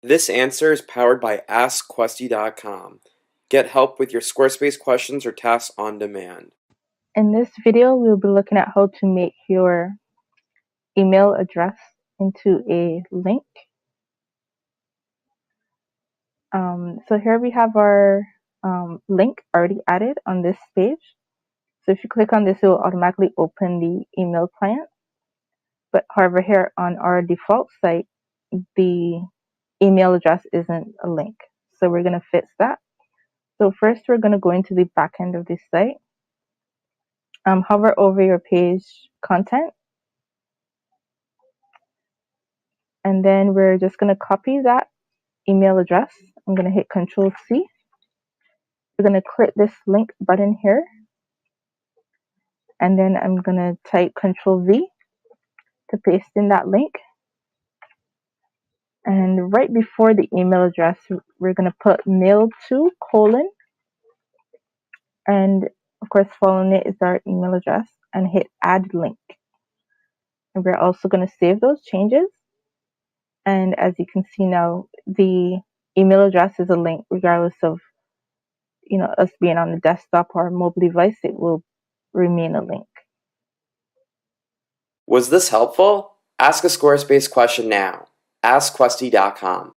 This answer is powered by AskQuesty.com. Get help with your Squarespace questions or tasks on demand. In this video, we'll be looking at how to make your email address into a link. So here we have our link already added on this page. So if you click on this, it will automatically open the email client. But however, here on our default site, the email address isn't a link. So we're going to fix that. So first, we're going to go into the back end of this site. Hover over your page content. And then we're just going to copy that email address. I'm going to hit Control C. We're going to click this link button here. And then I'm going to type Control V to paste in that link. And right before the email address, we're going to put mail to : and of course following it is our email address, and hit add link. And we're also going to save those changes. And as you can see now, the email address is a link regardless of us being on the desktop or mobile device. It will remain a link. Was this helpful? Ask a Squarespace question now. AskQuesty.com.